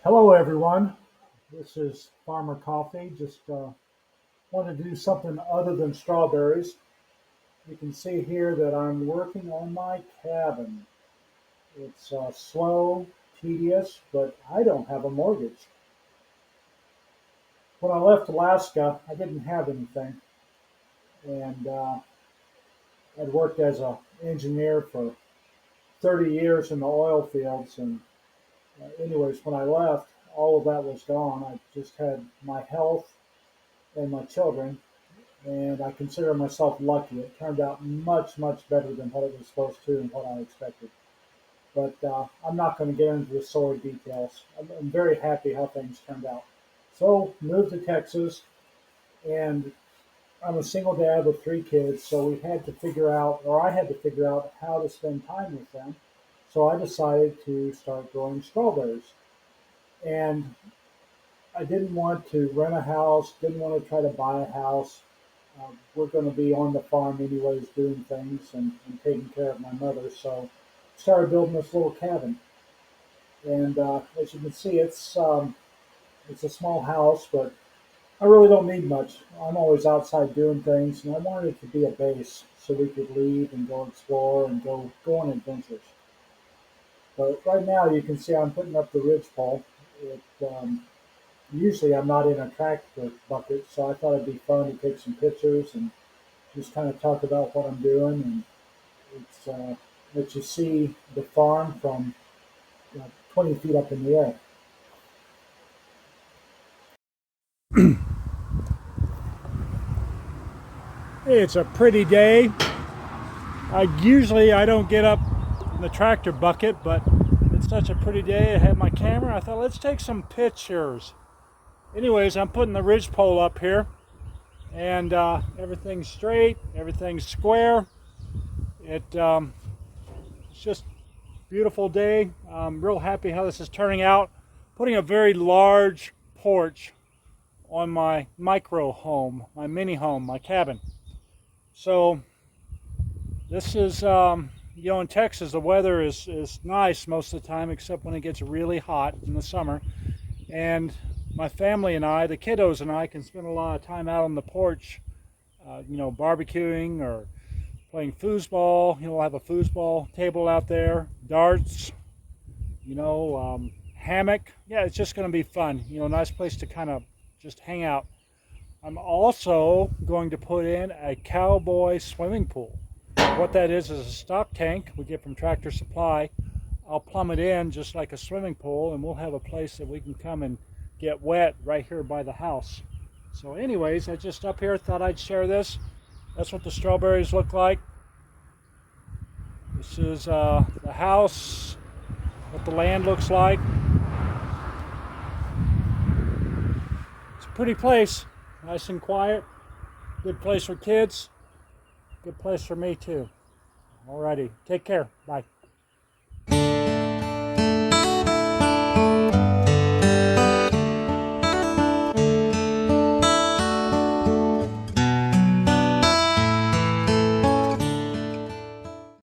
Hello, everyone. This is Farmer Coffey. Just want to do something other than strawberries. You can see here that I'm working on my cabin. It's slow, tedious, but I don't have a mortgage. When I left Alaska, I didn't have anything, and I'd worked as an engineer for 30 years in the oil fields. And anyways, when I left, all of that was gone. I just had my health and my children, and I consider myself lucky. It turned out much, much better than what it was supposed to and what I expected. But I'm not going to get into the sordid details. I'm very happy how things turned out. So moved to Texas, and I'm a single dad with three kids. So we had to figure out, or I had to figure out how to spend time with them. So I decided to start growing strawberries. And I didn't want to rent a house, didn't want to try to buy a house. We're going to be on the farm anyways, doing things and taking care of my mother. So started building this little cabin. And as you can see, it's a small house, but I really don't need much. I'm always outside doing things, and I wanted it to be a base so we could leave and go explore and go on adventures. But right now, you can see I'm putting up the ridge pole. It, usually, I'm not in a tractor bucket, so I thought it'd be fun to take some pictures and just kind of talk about what I'm doing. And it's let you see the farm from 20 feet up in the air. Hey, it's a pretty day. I don't get up in the tractor bucket, but it's such a pretty day. I had my camera. I thought, let's take some pictures. Anyways, I'm putting the ridge pole up here, and everything's straight, everything's square. It's just a beautiful day. I'm real happy how this is turning out. Putting a very large porch on my micro home, my mini home, my cabin. So this is, in Texas, the weather is nice most of the time, except when it gets really hot in the summer. And my family and I, the kiddos and I, can spend a lot of time out on the porch, barbecuing or playing foosball. We'll have a foosball table out there, darts, hammock. Yeah, it's just going to be fun. A nice place to kind of just hang out. I'm also going to put in a cowboy swimming pool. What that is a stock tank we get from Tractor Supply. I'll plumb it in just like a swimming pool, and we'll have a place that we can come and get wet right here by the house. So anyways, I just up here thought I'd share this. That's what the strawberries look like. This is the house, what the land looks like. It's a pretty place, nice and quiet. Good place for kids, good place for me too. Alrighty, take care, bye.